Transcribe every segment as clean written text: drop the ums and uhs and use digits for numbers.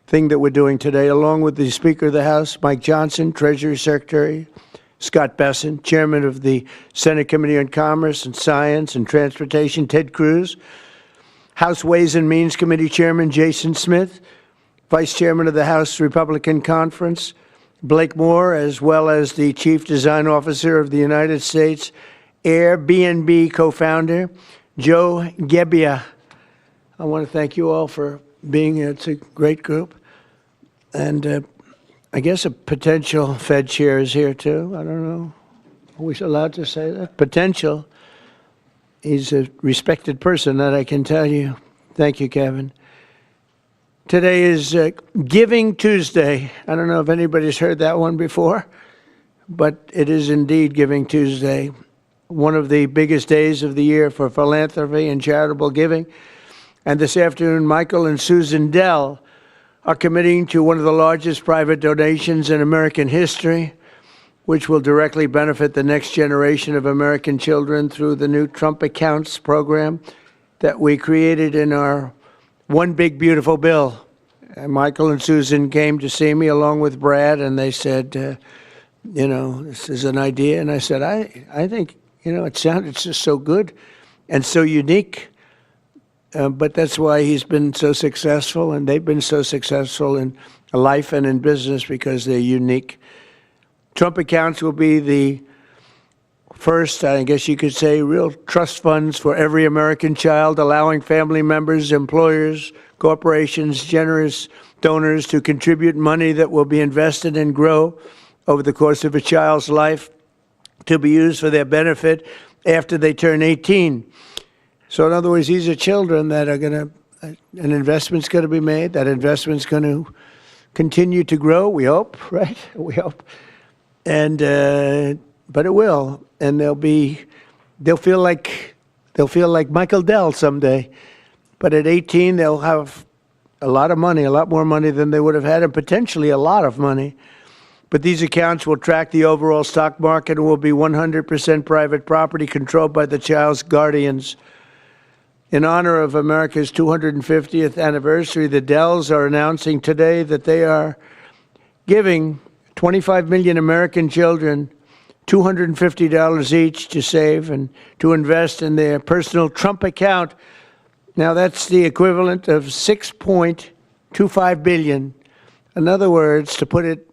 thing that we're doing today, along with the Speaker of the House, Mike Johnson, Treasury Secretary, Scott Besson, Chairman of the Senate Committee on Commerce and Science and Transportation, Ted Cruz, House Ways and Means Committee Chairman Jason Smith, Vice Chairman of the House Republican Conference, Blake Moore, as well as the Chief Design Officer of the United States Airbnb co-founder, Joe Gebbia. I want to thank you all for being here. It's a great group. And I guess a potential Fed chair is here, too. I don't know. Are we allowed to say that? Potential. He's a respected person, that I can tell you. Thank you, Kevin. Today is Giving Tuesday. I don't know if anybody's heard that one before, but it is indeed Giving Tuesday, one of the biggest days of the year for philanthropy and charitable giving. And this afternoon, Michael and Susan Dell are committing to one of the largest private donations in American history, which will directly benefit the next generation of American children through the new Trump Accounts program that we created in our One Big Beautiful Bill. And Michael and Susan came to see me along with Brad, and they said, you know, this is an idea. And I said, I think, you know, it sounded just so good and so unique. But that's why he's been so successful, and they've been so successful in life and in business, because they're unique. Trump Accounts will be the first, I guess you could say, real trust funds for every American child, allowing family members, employers, corporations, generous donors to contribute money that will be invested and grow over the course of a child's life to be used for their benefit after they turn 18. So in other words, these are children that are going to, an investment's going to be made. That investment's going to continue to grow, we hope, right? We hope. And, but it will. And they'll feel like Michael Dell someday. But at 18, they'll have a lot of money, a lot more money than they would have had, and potentially a lot of money. But these accounts will track the overall stock market and will be 100% private property controlled by the child's guardians. In honor of America's 250th anniversary, the Dells are announcing today that they are giving 25 million American children $250 each to save and to invest in their personal Trump account. Now, that's the equivalent of $6.25 billion. In other words, to put it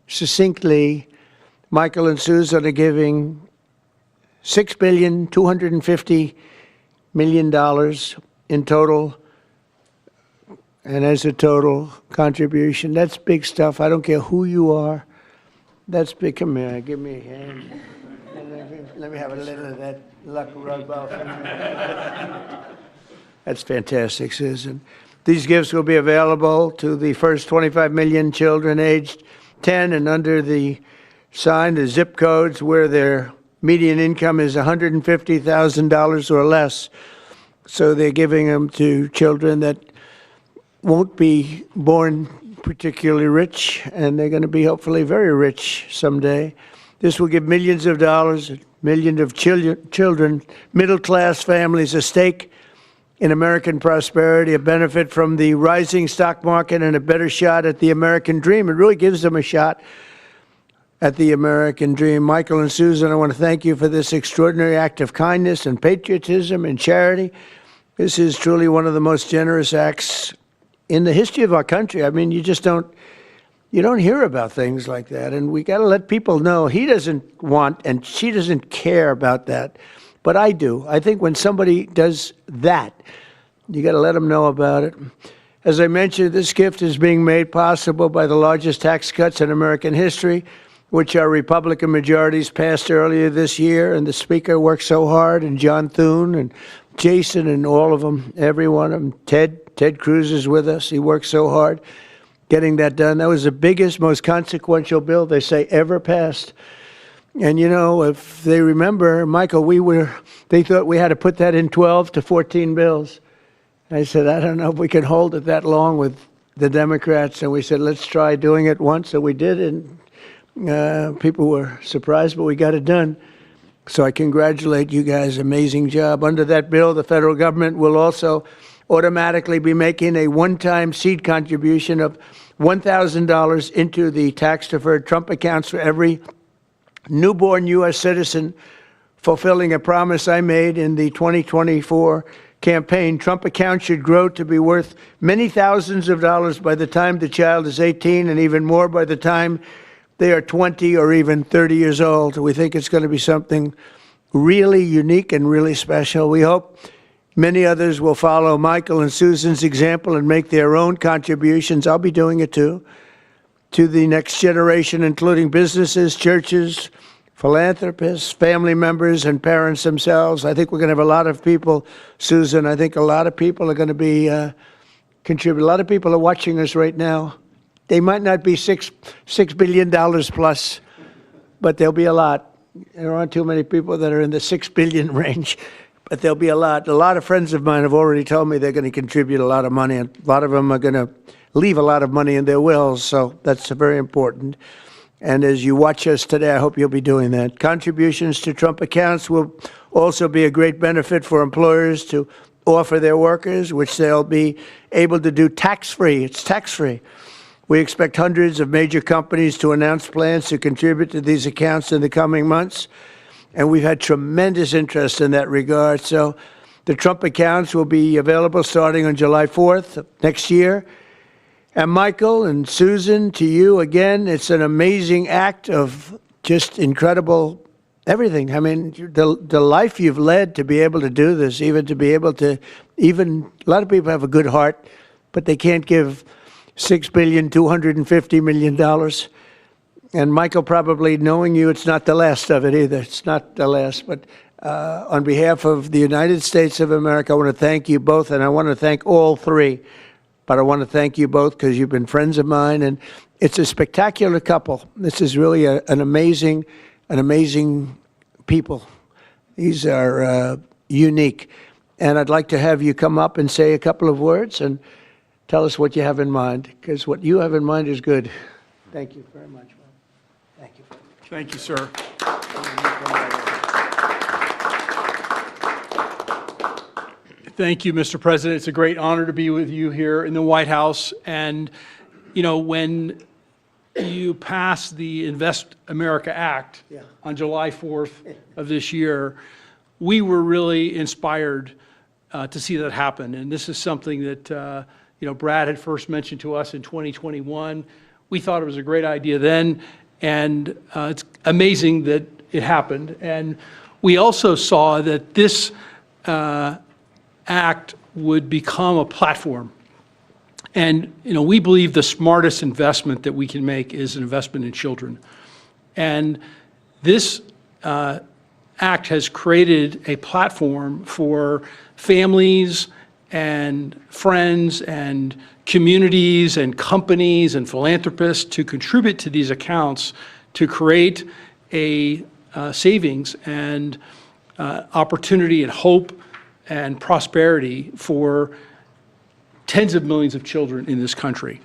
succinctly, Michael and Susan are giving $6.25 billion in total, and as a total contribution. That's big stuff. I don't care who you are. That's big. Come here, give me a hand. Let me have a little of that luck rub off. That's fantastic, Susan. These gifts will be available to the first 25 million children aged 10 and under the zip codes where their median income is $150,000 or less. So they're giving them to children that won't be born particularly rich, and they're going to be hopefully very rich someday. This will give millions of dollars, millions of children, middle-class families, a stake in American prosperity, a benefit from the rising stock market, and a better shot at the American dream. It really gives them a shot at the American dream. Michael and Susan, I want to thank you for this extraordinary act of kindness and patriotism and charity. This is truly one of the most generous acts in the history of our country. I mean, you don't hear about things like that, and we got to let people know he doesn't want and she doesn't care about that, but I do. I think when somebody does that, you got to let them know about it. As I mentioned, this gift is being made possible by the largest tax cuts in American history, which our Republican majorities passed earlier this year, and the Speaker worked so hard, and John Thune and Jason and all of them, every one of them. Ted Cruz is with us. He worked so hard getting that done. That was the biggest, most consequential bill, they say, ever passed. And, you know, if they remember, Michael, they thought we had to put that in 12 to 14 bills. I said, I don't know if we can hold it that long with the Democrats. And we said, let's try doing it once. So we did, and people were surprised, but we got it done. So I congratulate you guys. Amazing job. Under that bill, the federal government will also automatically be making a one-time seed contribution of $1,000 into the tax-deferred Trump accounts for every newborn U.S. citizen, fulfilling a promise I made in the 2024 campaign. Trump accounts should grow to be worth many thousands of dollars by the time the child is 18, and even more by the time they are 20 or even 30 years old. We think it's going to be something really unique and really special. We hope many others will follow Michael and Susan's example and make their own contributions. I'll be doing it too, to the next generation, including businesses, churches, philanthropists, family members, and parents themselves. I think we're going to have a lot of people, Susan. I think a lot of people are going to be contribute. A lot of people are watching us right now. They might not be $6 billion plus, but there'll be a lot. There aren't too many people that are in the 6 billion range, but there'll be a lot. A lot of friends of mine have already told me they're going to contribute a lot of money, and a lot of them are going to leave a lot of money in their wills, so that's very important. And as you watch us today, I hope you'll be doing that. Contributions to Trump accounts will also be a great benefit for employers to offer their workers, which they'll be able to do tax-free. It's tax-free. We expect hundreds of major companies to announce plans to contribute to these accounts in the coming months, and we've had tremendous interest in that regard. So the Trump accounts will be available starting on July 4th of next year. And Michael and Susan, to you again, it's an amazing act of just incredible everything. I mean, the life you've led to be able to do this, even to be able to, even a lot of people have a good heart, but they can't give $6.25 billion. And Michael, probably knowing you, it's not the last of it either. It's not the last. But on behalf of the United States of America, I want to thank you both, and I want to thank all three. But I want to thank you both because you've been friends of mine, and it's a spectacular couple. This is really an amazing people. These are unique. And I'd like to have you come up and say a couple of words and tell us what you have in mind, because what you have in mind is good. Thank you very much. Thank you. Thank you, sir. Thank you, Mr. President. It's a great honor to be with you here in the White House. And, you know, when you passed the Invest America Act on July 4th of this year, we were really inspired to see that happen. And this is something that, you know, Brad had first mentioned to us in 2021. We thought it was a great idea then, and it's amazing that it happened. And we also saw that this act would become a platform. And, you know, we believe the smartest investment that we can make is an investment in children. And this act has created a platform for families and friends and communities and companies and philanthropists to contribute to these accounts to create a savings and opportunity and hope and prosperity for tens of millions of children in this country.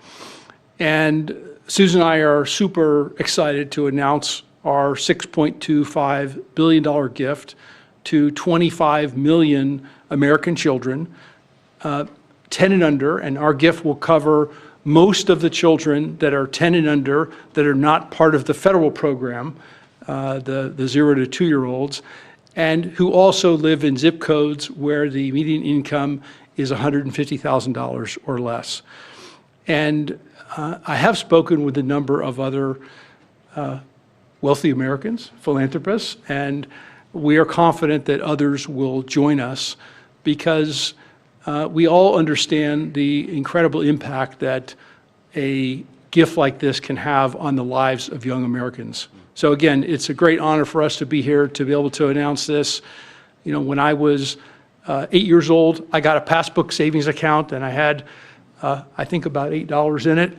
And Susan and I are super excited to announce our $6.25 billion gift to 25 million American children, 10 and under, and our gift will cover most of the children that are 10 and under that are not part of the federal program, the 0 to 2-year-olds, and who also live in zip codes where the median income is $150,000 or less. And I have spoken with a number of other wealthy Americans, philanthropists, and we are confident that others will join us because we all understand the incredible impact that a gift like this can have on the lives of young Americans. So again, it's a great honor for us to be here to be able to announce this. You know, when I was 8 years old, I got a passbook savings account, and I had, I think, about $8 in it.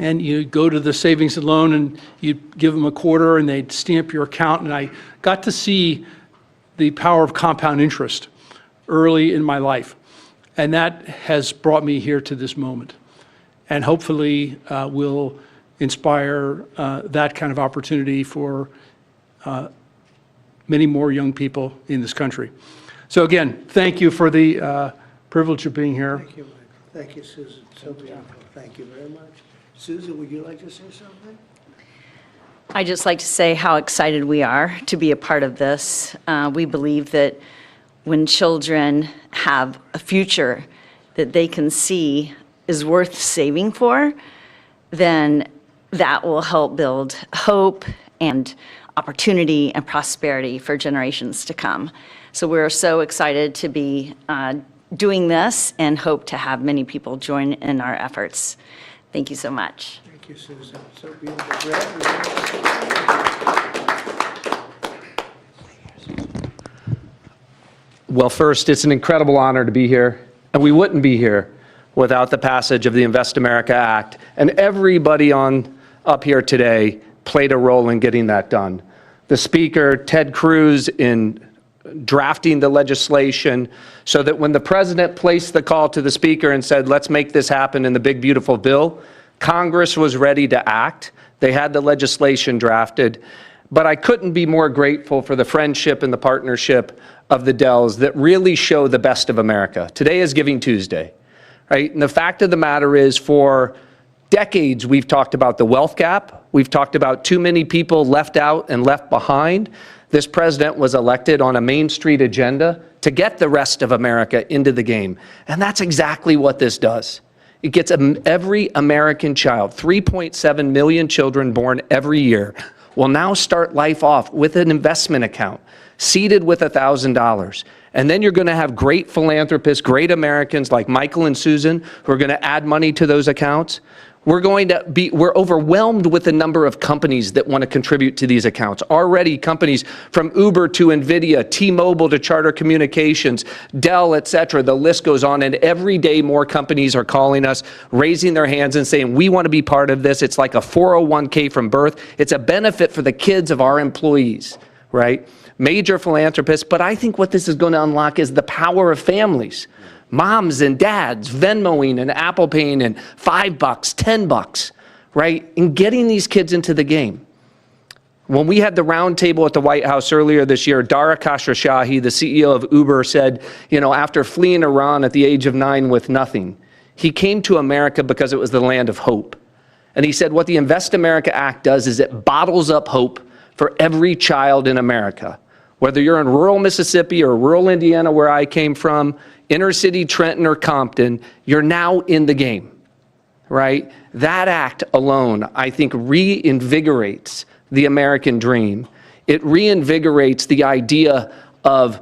And you go to the savings and loan, and you give them a quarter, and they'd stamp your account. And I got to see the power of compound interest early in my life. And that has brought me here to this moment. And hopefully will inspire that kind of opportunity for many more young people in this country. So again, thank you for the Privilege of being here. Thank you, Michael. Thank you, Susan. So beautiful. Thank you very much. Susan, would you like to say something? I'd just like to say how excited we are to be a part of this. We believe that when children have a future that they can see is worth saving for, then that will help build hope and opportunity and prosperity for generations to come. So we're so excited to be doing this and hope to have many people join in our efforts. Thank you so much. Thank you, Susan. So beautiful. Brad, Well, first, it's an incredible honor to be here, and we wouldn't be here without the passage of the Invest America Act, and everybody up here today played a role in getting that done. The Speaker, Ted Cruz, in drafting the legislation so that when the President placed the call to the Speaker and said, let's make this happen in the big, beautiful bill, Congress was ready to act. They had the legislation drafted. But I couldn't be more grateful for the friendship and the partnership of the Dells that really show the best of America. Today is Giving Tuesday, right? And the fact of the matter is, for decades, we've talked about the wealth gap. We've talked about too many people left out and left behind. This president was elected on a Main Street agenda to get the rest of America into the game. And that's exactly what this does. It gets every American child, 3.7 million children born every year, will now start life off with an investment account, seeded with $1,000. And then you're going to have great philanthropists, great Americans like Michael and Susan, who are going to add money to those accounts. We're overwhelmed with the number of companies that want to contribute to these accounts. Already companies from Uber to NVIDIA, T-Mobile to Charter Communications, Dell, et cetera, the list goes on. And every day more companies are calling us, raising their hands and saying, we want to be part of this. It's like a 401k from birth. It's a benefit for the kids of our employees, right? Major philanthropists. But I think what this is going to unlock is the power of families. Moms and dads Venmoing and Apple Paying and $5, $10, right? And getting these kids into the game. When we had the roundtable at the White House earlier this year, Dara Khosrowshahi, the CEO of Uber, said, after fleeing Iran at the age of 9 with nothing, he came to America because it was the land of hope. And he said what the Invest America Act does is it bottles up hope for every child in America. Whether you're in rural Mississippi or rural Indiana, where I came from, inner city Trenton or Compton, you're now in the game, right? That act alone, I think, reinvigorates the American dream. It reinvigorates the idea of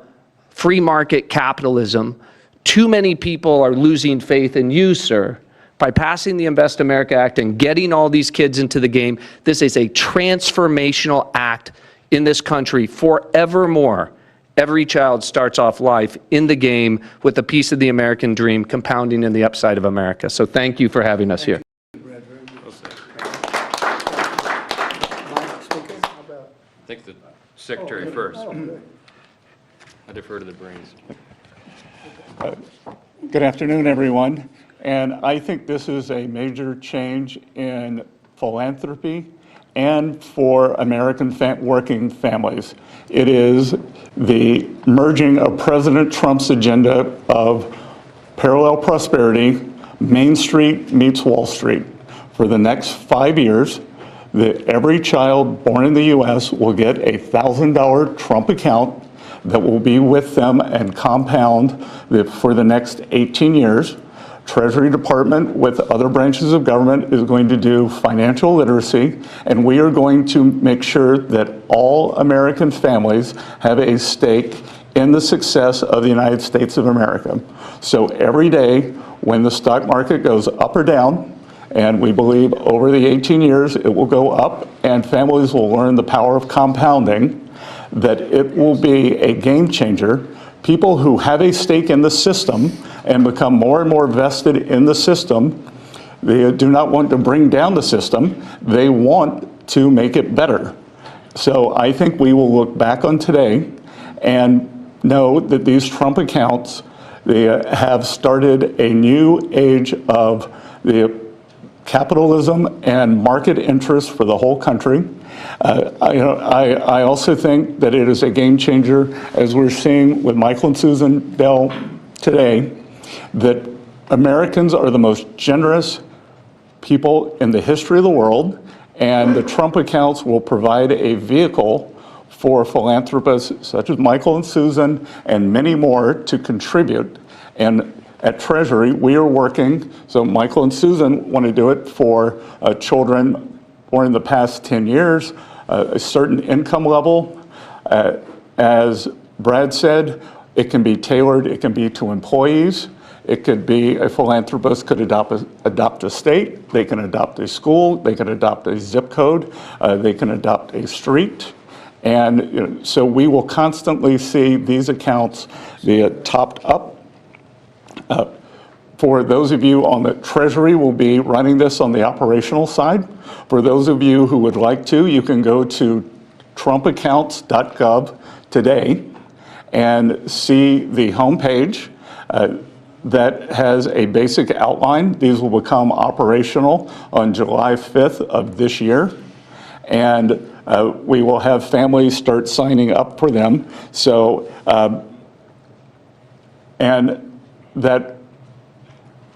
free market capitalism. Too many people are losing faith in you, sir. By passing the Invest America Act and getting all these kids into the game, this is a transformational act in this country forevermore. Every child starts off life in the game with a piece of the American dream compounding in the upside of America. So thank you for having us here. I think the secretary first. I defer to the brains. Good afternoon, everyone. And I think this is a major change in philanthropy and for American working families. It is the merging of President Trump's agenda of parallel prosperity, Main Street meets Wall Street. For the next 5 years, every child born in the U.S. will get a $1,000 Trump account that will be with them and compound for the next 18 years. Treasury Department with other branches of government is going to do financial literacy, and we are going to make sure that all American families have a stake in the success of the United States of America. So every day when the stock market goes up or down, and we believe over the 18 years it will go up and families will learn the power of compounding, that it will be a game changer. People who have a stake in the system and become more and more vested in the system, they do not want to bring down the system, they want to make it better. So I think we will look back on today and know that these Trump accounts, they have started a new age of the capitalism and market interest for the whole country. I also think that it is a game changer, as we're seeing with Michael and Susan Dell today. that Americans are the most generous people in the history of the world, and the Trump accounts will provide a vehicle for philanthropists such as Michael and Susan and many more to contribute. And at Treasury, we are working, so Michael and Susan want to do it for children born in the past 10 years, a certain income level. As Brad said, it can be tailored, it can be to employees. It could be a philanthropist could adopt a state, they can adopt a school, they can adopt a zip code, they can adopt a street. And so we will constantly see these accounts be topped up. For those of you on the Treasury, we'll be running this on the operational side. For those of you who would like to, you can go to trumpaccounts.gov today and see the homepage that has a basic outline. These will become operational on July 5th of this year. And we will have families start signing up for them. So, and that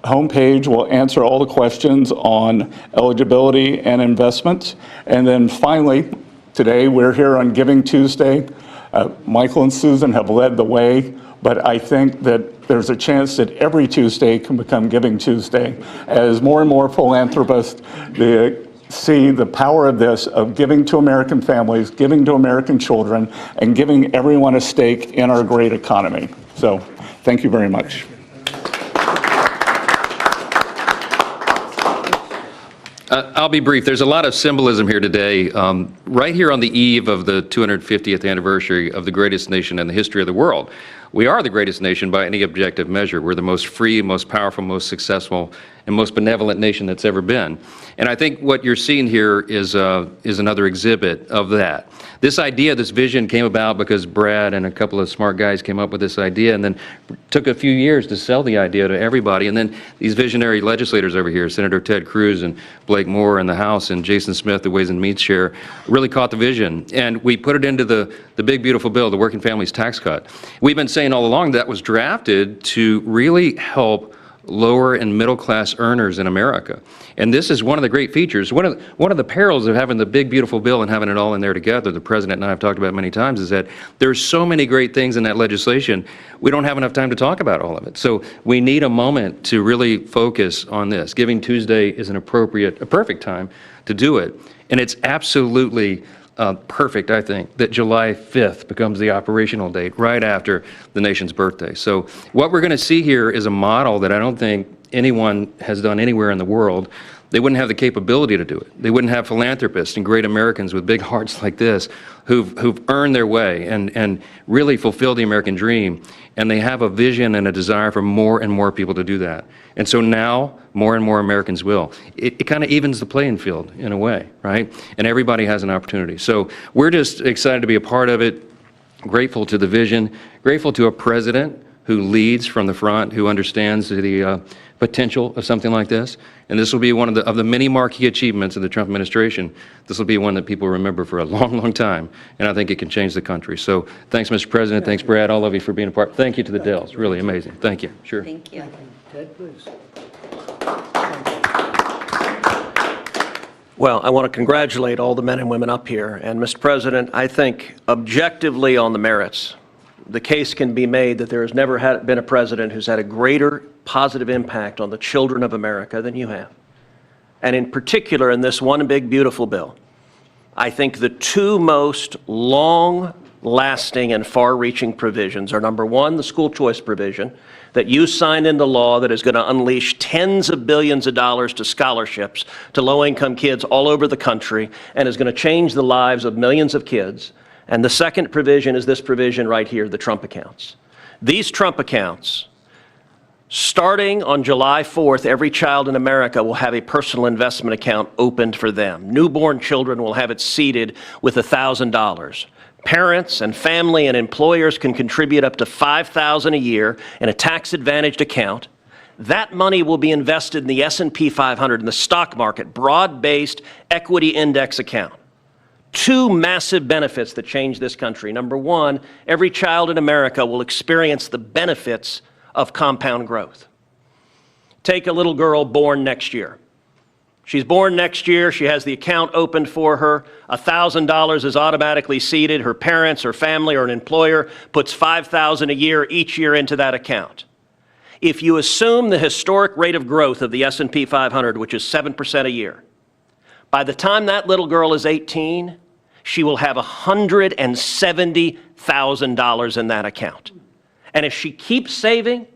homepage will answer all the questions on eligibility and investments. And then finally, today we're here on Giving Tuesday. Michael and Susan have led the way, but I think that there's a chance that every Tuesday can become Giving Tuesday as more and more philanthropists see the power of this, of giving to American families, giving to American children, and giving everyone a stake in our great economy. So thank you very much. I'll be brief. There's a lot of symbolism here today. Right here on the eve of the 250th anniversary of the greatest nation in the history of the world. We are the greatest nation by any objective measure. We're the most free, most powerful, most successful, and most benevolent nation that's ever been. And I think what you're seeing here is another exhibit of that. This idea, this vision came about because Brad and a couple of smart guys came up with this idea and then took a few years to sell the idea to everybody. And then these visionary legislators over here, Senator Ted Cruz and Blake Moore in the House and Jason Smith, the Ways and Means Chair, really caught the vision. And we put it into the big, beautiful bill, the Working Families Tax Cut. We've been saying all along that was drafted to really help lower and middle class earners in America. And this is one of the great features. One of the perils of having the big, beautiful bill and having it all in there together, the President and I have talked about many times, is that there's so many great things in that legislation, we don't have enough time to talk about all of it. So we need a moment to really focus on this. Giving Tuesday is a perfect time to do it. And it's absolutely perfect, I think, that July 5th becomes the operational date right after the nation's birthday. So what we're going to see here is a model that I don't think anyone has done anywhere in the world. They wouldn't have the capability to do it. They wouldn't have philanthropists and great Americans with big hearts like this who've earned their way and really fulfilled the American dream. And they have a vision and a desire for more and more people to do that. And so now more and more Americans will. It kind of evens the playing field in a way, right? And everybody has an opportunity. So we're just excited to be a part of it, grateful to the vision, grateful to a president who leads from the front, who understands the potential of something like this. And this will be one of the many marquee achievements of the Trump administration. This will be one that people remember for a long, long time. And I think it can change the country. So thanks, Mr. President. Thanks, Brad, all of you for being a part. Thank you to the Dells. Really amazing. Thank you. Sure. Thank you. Ted, please. Well, I want to congratulate all the men and women up here. And, Mr. President, I think objectively on the merits, the case can be made that there has never been a president who's had a greater positive impact on the children of America than you have. And in particular, in this one big, beautiful bill, I think the two most long-lasting and far-reaching provisions are, number one, the school choice provision that you signed into law that is going to unleash tens of billions of dollars to scholarships to low-income kids all over the country and is going to change the lives of millions of kids. And the second provision is this provision right here, the Trump accounts. These Trump accounts, starting on July 4th, every child in America will have a personal investment account opened for them. Newborn children will have it seeded with $1,000. Parents and family and employers can contribute up to $5,000 a year in a tax-advantaged account. That money will be invested in the S&P 500 in the stock market, broad-based equity index account. Two massive benefits that change this country. Number one, every child in America will experience the benefits of compound growth. take a little girl born next year. She's born next year. She has the account opened for her. $1,000 is automatically seeded. Her parents or family or an employer puts $5,000 a year each year into that account. If you assume the historic rate of growth of the S&P 500, which is 7% a year, by the time that little girl is 18, she will have $170,000 in that account. And if she keeps saving,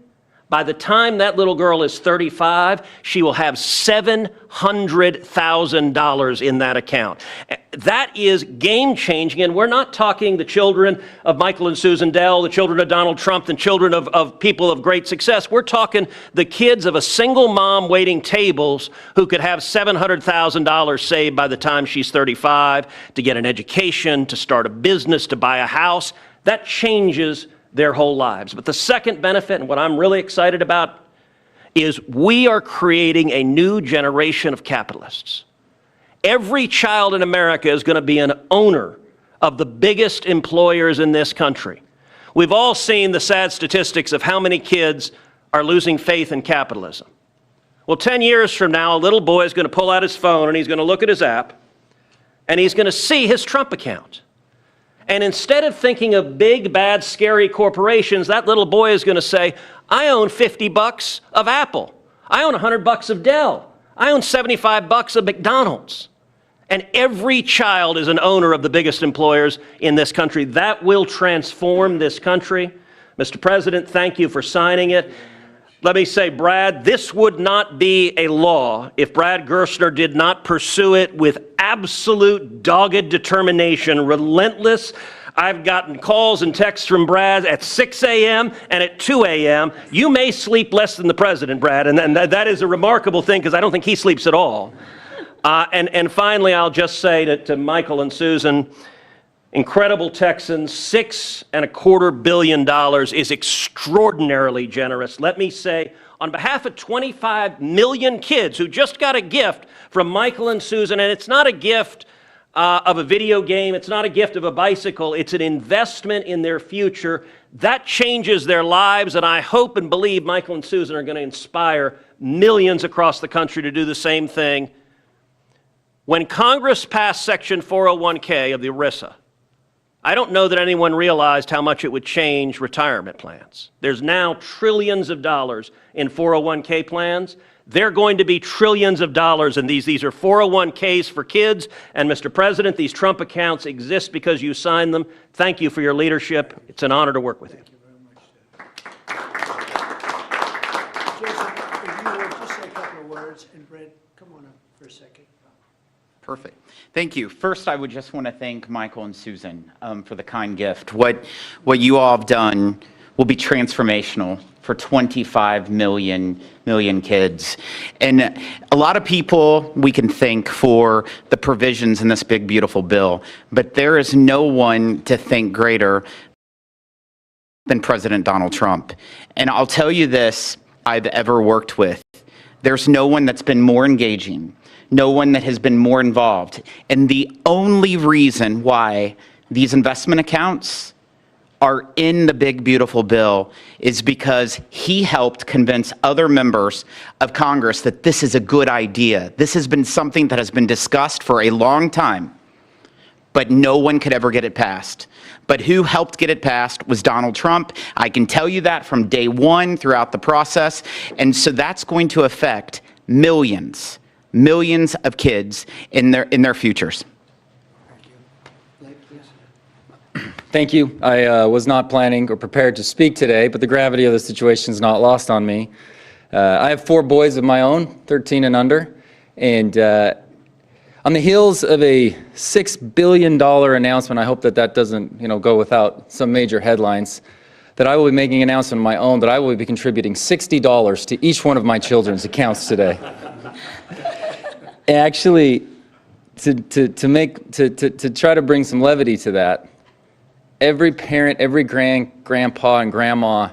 by the time that little girl is 35, she will have $700,000 in that account. That is game-changing, and we're not talking the children of Michael and Susan Dell, the children of Donald Trump, the children of people of great success. We're talking the kids of a single mom waiting tables who could have $700,000 saved by the time she's 35 to get an education, to start a business, to buy a house. That changes their whole lives. But the second benefit, and what I'm really excited about, is we are creating a new generation of capitalists. Every child in America is going to be an owner of the biggest employers in this country. We've all seen the sad statistics of how many kids are losing faith in capitalism. Well, 10 years from now, a little boy is going to pull out his phone and he's going to look at his app and he's going to see his Trump account. And instead of thinking of big, bad, scary corporations, that little boy is going to say, I own $50 of Apple. I own $100 of Dell. I own $75 of McDonald's. And every child is an owner of the biggest employers in this country. That will transform this country. Mr. President, thank you for signing it. Let me say, Brad, this would not be a law if Brad Gerstner did not pursue it with absolute dogged determination, relentless. I've gotten calls and texts from Brad at 6 a.m. and at 2 a.m. You may sleep less than the president, Brad, and that is a remarkable thing because I don't think he sleeps at all. And finally, I'll just say to Michael and Susan, incredible Texans, $6.25 billion is extraordinarily generous. Let me say, on behalf of 25 million kids who just got a gift from Michael and Susan, and it's not a gift of a video game, it's not a gift of a bicycle, it's an investment in their future. That changes their lives, and I hope and believe Michael and Susan are going to inspire millions across the country to do the same thing. When Congress passed Section 401k of the ERISA, I don't know that anyone realized how much it would change retirement plans. There's now trillions of dollars in 401k plans. They're going to be trillions of dollars in these. These are 401ks for kids. And Mr. President, these Trump accounts exist because you signed them. Thank you for your leadership. It's an honor to work with you. Thank you very much, sir. Joseph, if you would just say a couple of words, and Brett, come on up for a second. Perfect. Thank you. First, I would just want to thank Michael and Susan for the kind gift. What you all have done will be transformational for 25 million kids. And a lot of people we can thank for the provisions in this big, beautiful bill, but there is no one to thank greater than President Donald Trump. And I'll tell you this, I've ever worked with. There's no one that's been more engaging, no one that has been more involved. And the only reason why these investment accounts are in the big, beautiful bill is because he helped convince other members of Congress that this is a good idea. This has been something that has been discussed for a long time, but no one could ever get it passed. But who helped get it passed was Donald Trump. I can tell you that from day one throughout the process. And so that's going to affect millions of kids in their futures. Thank you. I was not planning or prepared to speak today, but the gravity of the situation is not lost on me. I have 4 boys of my own, 13 and under, and on the heels of a $6 billion announcement, I hope that doesn't go without some major headlines, that I will be making an announcement of my own that I will be contributing $60 to each one of my children's accounts today. Actually, to try to bring some levity to that, every parent, every grandpa and grandma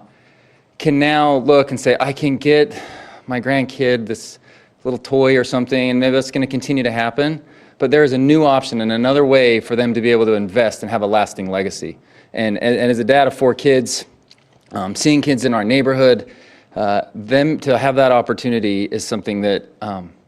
can now look and say, I can get my grandkid this little toy or something, and maybe that's going to continue to happen. But there is a new option and another way for them to be able to invest and have a lasting legacy. And as a dad of 4 kids, seeing kids in our neighborhood Them to have that opportunity is something that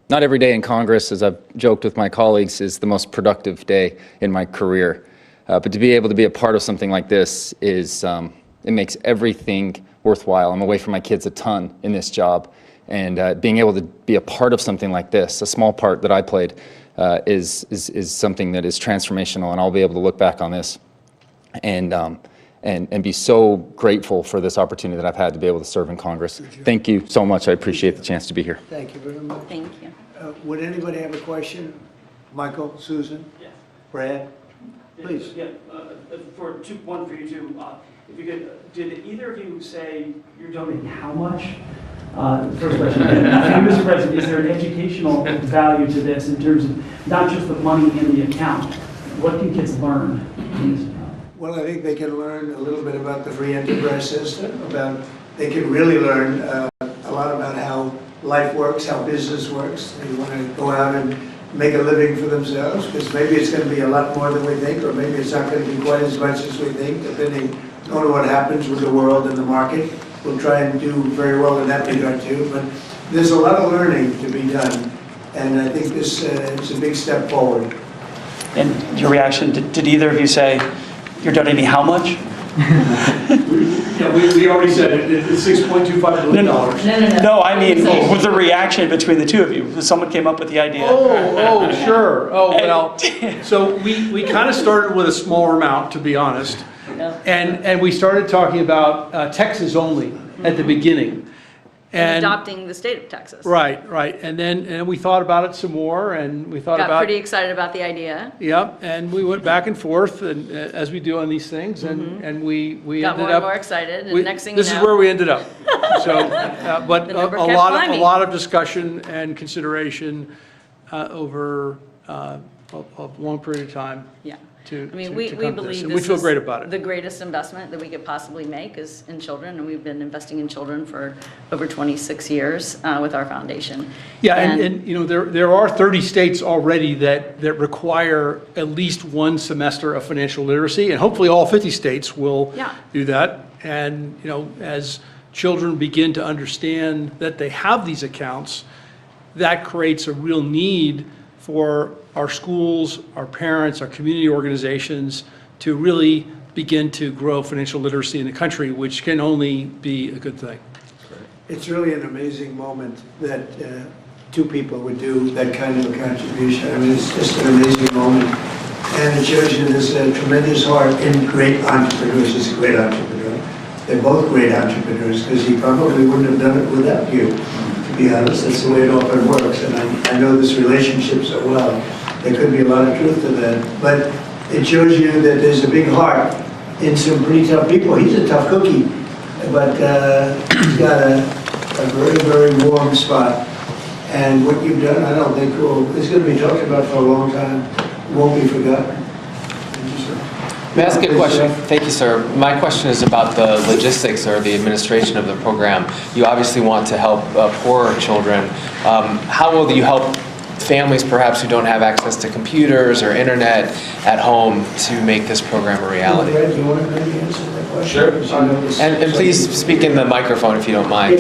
not every day in Congress, as I've joked with my colleagues, is the most productive day in my career. But to be able to be a part of something like this is, it makes everything worthwhile. I'm away from my kids a ton in this job, and being able to be a part of something like this, a small part that I played, is something that is transformational, and I'll be able to look back on this and be so grateful for this opportunity that I've had to be able to serve in Congress. Thank you so much. I appreciate the chance to be here. Thank you very much. Thank you. Would anybody have a question? Michael, Susan? Brad? Please. Yeah, one for you two. If you could, did either of you say you're donating how much? First question. And Mr. President, is there an educational value to this in terms of not just the money in the account? What can kids learn in this account? Well, I think they can learn a little bit about the free enterprise system, they can really learn a lot about how life works, how business works. They want to go out and make a living for themselves, because maybe it's going to be a lot more than we think, or maybe it's not going to be quite as much as we think, depending on what happens with the world and the market. We'll try and do very well in that regard too, but there's a lot of learning to be done, and I think this is a big step forward. And your reaction, did either of you say you're donating how much? Yeah, we already said it, it's $6.25 billion. No, I mean, with the reaction between the two of you, someone came up with the idea. Oh, sure. Oh, well, so we kind of started with a smaller amount, to be honest. And we started talking about Texas only at the beginning. And adopting the state of Texas. Right. And then we thought about it some more, and we thought Got about... pretty excited about the idea. Yep, and we went back and forth, and as we do on these things, and we Got ended more up... and more excited, and next thing you know... This is where we ended up. So, but The number a kept climbing. lot of discussion and consideration over a long period of time. Yeah. To I mean, come we to this. believe And we this feel is great about it. the greatest investment that we could possibly make is in children, and we've been investing in children for over 26 years with our foundation. Yeah, and you know, there are 30 states already that require at least one semester of financial literacy, and hopefully all 50 states will do that. And, you know, as children begin to understand that they have these accounts, that creates a real need for our schools, our parents, our community organizations to really begin to grow financial literacy in the country, which can only be a good thing. It's really an amazing moment that two people would do that kind of a contribution. I mean, it's just an amazing moment. And it shows you there's a tremendous heart in great entrepreneurs. He's a great entrepreneur. They're both great entrepreneurs, because he probably wouldn't have done it without you, to be honest. That's the way it often works. And I know this relationship so well. There could be a lot of truth to that. But it shows you that there's a big heart in some pretty tough people. He's a tough cookie, but he's got a very, very warm spot. And what you've done, I don't think it's going to be talked about for a long time. It won't be forgotten. Thank you, sir. May I ask a question? Thank you, sir. My question is about the logistics or the administration of the program. You obviously want to help poorer children. How will you help families perhaps who don't have access to computers or internet at home to make this program a reality? Brad, do you want to maybe answer that question? Sure. And please speak in the microphone if you don't mind.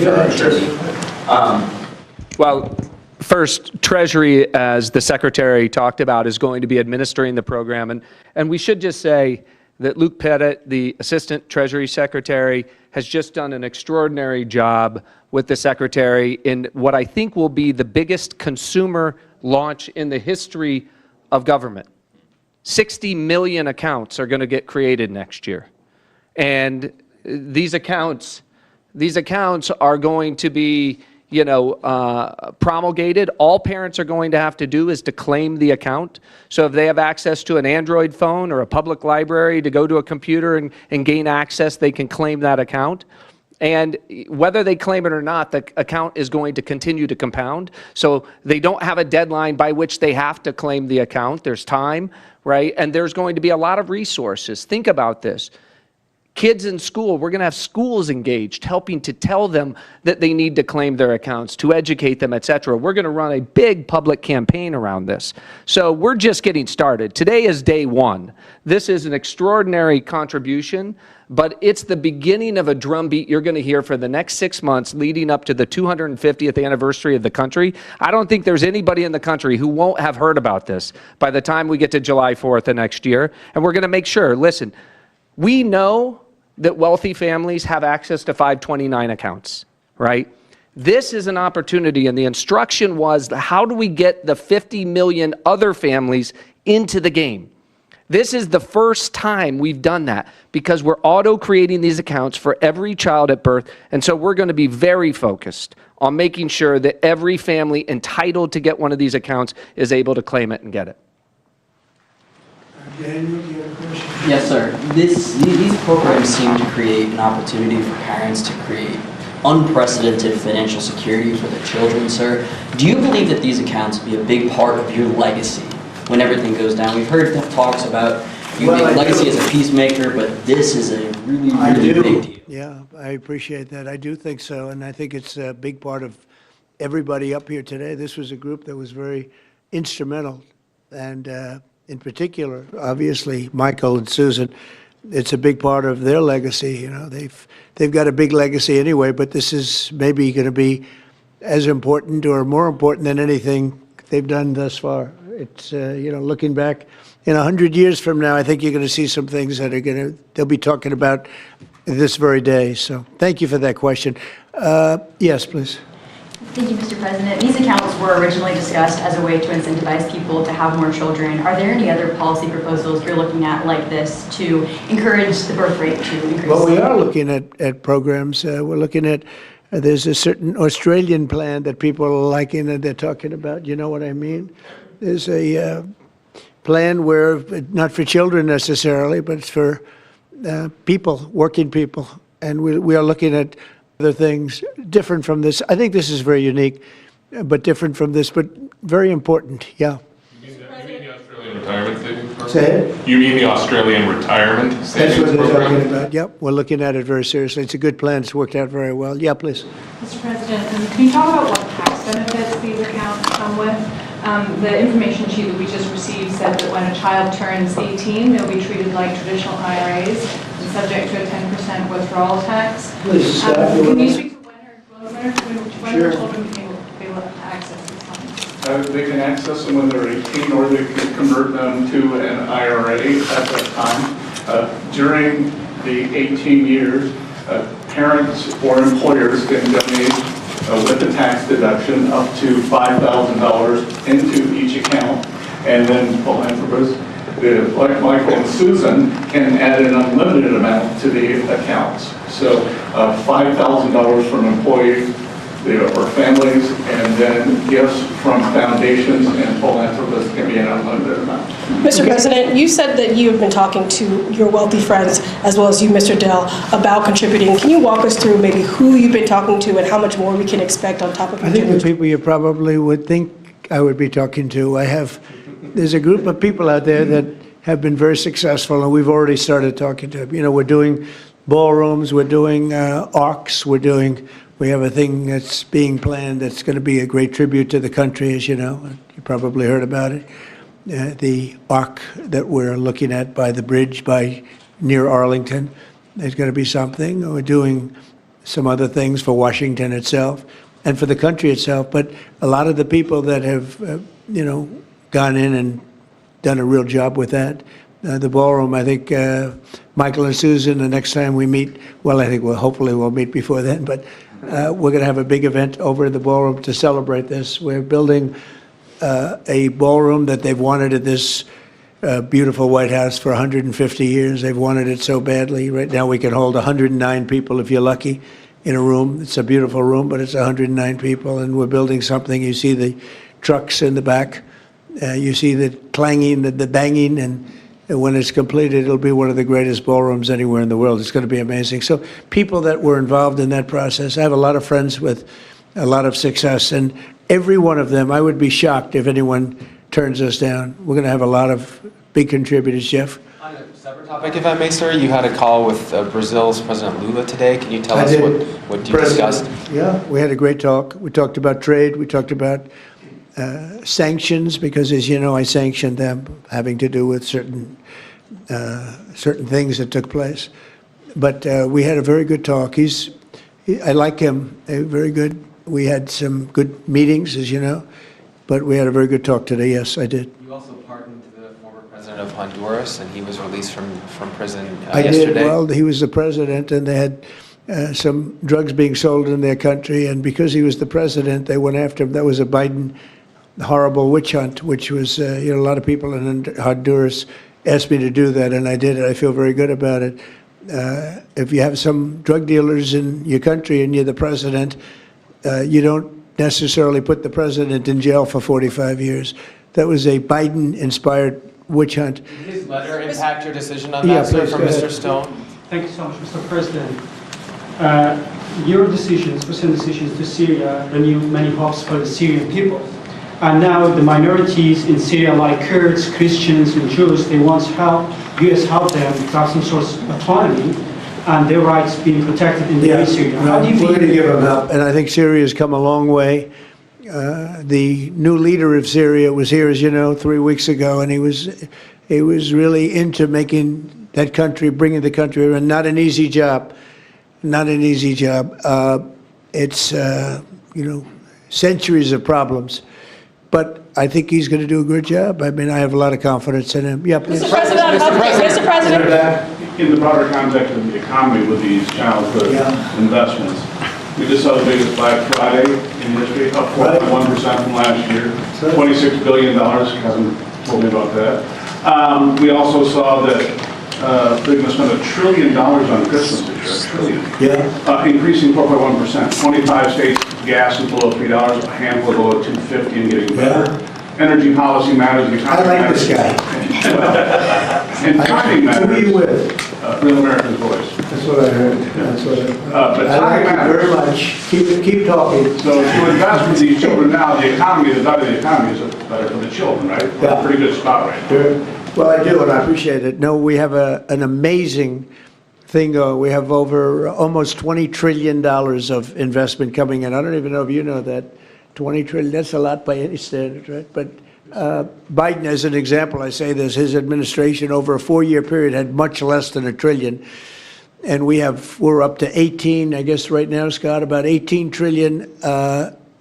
Well, first, Treasury, as the Secretary talked about, is going to be administering the program. And we should just say that Luke Pettit, the Assistant Treasury Secretary, has just done an extraordinary job with the Secretary in what I think will be the biggest consumer launch in the history of government. 60 million accounts are going to get created next year. And these accounts are going to be, you know, promulgated. All parents are going to have to do is to claim the account. So if they have access to an Android phone or a public library to go to a computer and gain access, they can claim that account. And whether they claim it or not, the account is going to continue to compound. So they don't have a deadline by which they have to claim the account. There's time, right? And there's going to be a lot of resources. Think about this. Kids in school, we're going to have schools engaged, helping to tell them that they need to claim their accounts, to educate them, et cetera. We're going to run a big public campaign around this. So we're just getting started. Today is day one. This is an extraordinary contribution, but it's the beginning of a drumbeat you're going to hear for the next 6 months leading up to the 250th anniversary of the country. I don't think there's anybody in the country who won't have heard about this by the time we get to July 4th of next year. And we're going to make sure, listen, we know that wealthy families have access to 529 accounts, right? This is an opportunity, and the instruction was, how do we get the 50 million other families into the game? This is the first time we've done that because we're auto-creating these accounts for every child at birth, and so we're going to be very focused on making sure that every family entitled to get one of these accounts is able to claim it and get it. Daniel, do you have a question? Yes, sir. These programs seem to create an opportunity for parents to create unprecedented financial security for their children, sir. Do you believe that these accounts will be a big part of your legacy when everything goes down? We've heard talks about you make legacy as a peacemaker, but this is a really big deal. Yeah, I appreciate that. I do think so, and I think it's a big part of everybody up here today. This was a group that was very instrumental, and in particular, obviously, Michael and Susan, it's a big part of their legacy. You know, they've got a big legacy anyway, but this is maybe going to be as important or more important than anything they've done thus far. It's, you know, looking back in 100 years from now, I think you're going to see some things that are going to, they'll be talking about this very day. So thank you for that question. Yes, please. Thank you, Mr. President. These accounts were originally discussed as a way to incentivize people to have more children. Are there any other policy proposals you're looking at like this to encourage the birth rate to increase? Well, we are looking at programs. We're looking at, there's a certain Australian plan that people are liking and they're talking about. You know what I mean? There's a plan where, not for children necessarily, but it's for people, working people. And we are looking at other things different from this. I think this is very unique, but different from this, but very important. Yeah. You mean the Australian retirement savings program? Say it? You mean the Australian retirement savings That's what they're program? talking about. Yep, we're looking at it very seriously. It's a good plan. It's worked out very well. Yeah, please. Mr. President, can you talk about what tax benefits these accounts come with? The information sheet that we just received said that when a child turns 18, they'll be treated like traditional IRAs and subject to a 10% withdrawal tax. Please stop. Can you speak to when Sure. our children will be able to access these funds? They can access them when they're 18, or they can convert them to an IRA at that time. During the 18 years, parents or employers can donate with a tax deduction up to $5,000 into each account, and then philanthropists, like Michael and Susan, can add an unlimited amount to the accounts. So $5,000 from employees or families, and then gifts from foundations and philanthropists can be an unlimited amount. Mr. President, you said that you have been talking to your wealthy friends, as well as you, Mr. Dell, about contributing. Can you walk us through maybe who you've been talking to and how much more we can expect on top of I think the people you probably would think I would be talking to, there's a group of people out there that have been very successful, and we've already started talking to them. You know, we're doing ballrooms, we're doing arcs, we have a thing that's being planned that's going to be a great tribute to the country, as you know. You probably heard about it. The arc that we're looking at by the bridge near Arlington, there's going to be something. We're doing some other things for Washington itself and for the country itself. But a lot of the people that have, you know, gone in and done a real job with that. The ballroom, I think Michael and Susan, the next time we meet, well, I think hopefully we'll meet before then, but we're going to have a big event over at the ballroom to celebrate this. We're building a ballroom that they've wanted at this beautiful White House for 150 years. They've wanted it so badly. Right now we can hold 109 people if you're lucky in a room. It's a beautiful room, but it's 109 people, and we're building something. You see the trucks in the back. You see the clanging, the banging, and when it's completed, it'll be one of the greatest ballrooms anywhere in the world. It's going to be amazing. So people that were involved in that process, I have a lot of friends with a lot of success, and every one of them, I would be shocked if anyone turns us down. We're going to have a lot of big contributors. Jeff? On a separate topic, if I may, sir, you had a call with Brazil's President Lula today. Can you tell us what you discussed? Yeah, we had a great talk. We talked about trade. We talked about sanctions, because, as you know, I sanctioned them, having to do with certain things that took place. But we had a very good talk. I like him, very good. We had some good meetings, as you know, but we had a very good talk today. Yes, I did. You also pardoned the former president of Honduras, and he was released from prison I yesterday. did. Well, he was the president, and they had some drugs being sold in their country, and because he was the president, they went after him. That was a Biden horrible witch hunt, which was, a lot of people in Honduras asked me to do that, and I did it. I feel very good about it. If you have some drug dealers in your country and you're the president, you don't necessarily put the president in jail for 45 years. That was a Biden-inspired witch hunt. Did his letter impact your decision on that, sir, from Mr. Stone? Thank you so much, Mr. President. Your decisions, recent decisions to Syria, renewed many hopes for the Syrian people. And now the minorities in Syria, like Kurds, Christians, and Jews, they once U.S. helped them to have some sort of autonomy and their rights being protected in Syria. How do you We're feel? going to give them help, and I think Syria has come a long way. The new leader of Syria was here, as you know, 3 weeks ago, and he was really into making that country, bringing the country around. Not an easy job. Not an easy job. It's, centuries of problems. But I think he's going to do a good job. I mean, I have a lot of confidence in him. Yeah, please. Mr. President. In the broader context of the economy with these childhood investments, we just saw the biggest Black Friday in history, up 4.1% from last year, $26 billion. Kevin told me about that. We also saw that they're going to spend $1 trillion on Christmas this year, $1 trillion. Increasing 4.1%. 25 states, gas is below $3, a handful below $2.50 and getting better. Energy policy matters. The economy matters. This guy. And timing matters. Who are you with? Real America's Voice. That's what I heard. That's what I heard. But I like timing you very matters. much. Keep talking. So to invest in these children now, the economy, the better the economy is, the better for the children, right? We're in a pretty good spot right now. Sure. Well, I do, and I appreciate it. No, we have an amazing thing. We have over almost $20 trillion of investment coming in. I don't even know if you know that. 20 trillion, that's a lot by any standard, right? But Biden, as an example, I say this, his administration over a 4-year period had much less than $1 trillion. And we're up to 18, I guess right now, Scott, about 18 trillion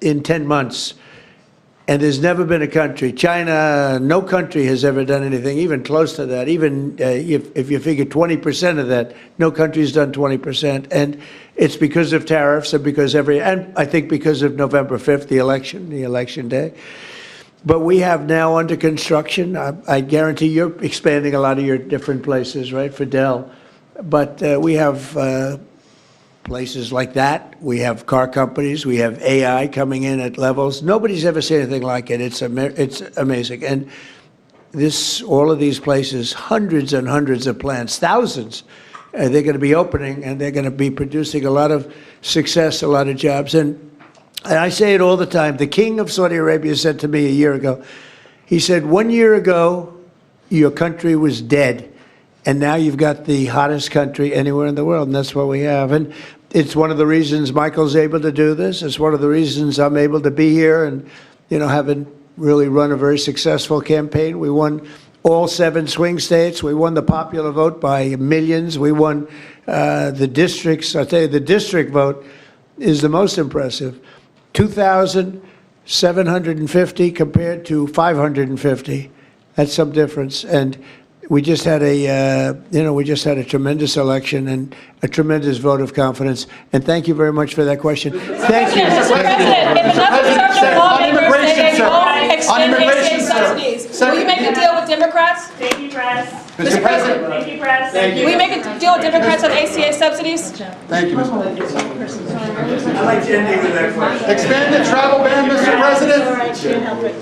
in 10 months. And there's never been a country, China, no country has ever done anything even close to that. Even if you figure 20% of that, no country's done 20%. And it's because of tariffs and and I think because of November 5th, the election day. But we have now under construction, I guarantee you're expanding a lot of your different places, right, for Dell. But we have places like that. We have car companies. We have AI coming in at levels. Nobody's ever seen anything like it. It's amazing. And all of these places, hundreds and hundreds of plants, thousands, they're going to be opening, and they're going to be producing a lot of success, a lot of jobs. And I say it all the time. The king of Saudi Arabia said to me a year ago, he said, 1 year ago, your country was dead. And now you've got the hottest country anywhere in the world, and that's what we have. And it's one of the reasons Michael's able to do this. It's one of the reasons I'm able to be here and, having really run a very successful campaign. We won all 7 swing states. We won the popular vote by millions. We won the districts. I'll tell you, the district vote is the most impressive. 2,750 compared to 550. That's some difference. And we just had a tremendous election and a tremendous vote of confidence. And thank you very much for that question. Thank you. Mr. President, if enough conservative lawmakers say they won't extend ACA subsidies, will you make a deal with Democrats? Thank you, Press. Mr. President, Thank you, Press. will you make a deal with Democrats on ACA subsidies? Thank you, Mr. I'd like to end with that question. Expanded travel ban, Mr. President? All right, can't help it.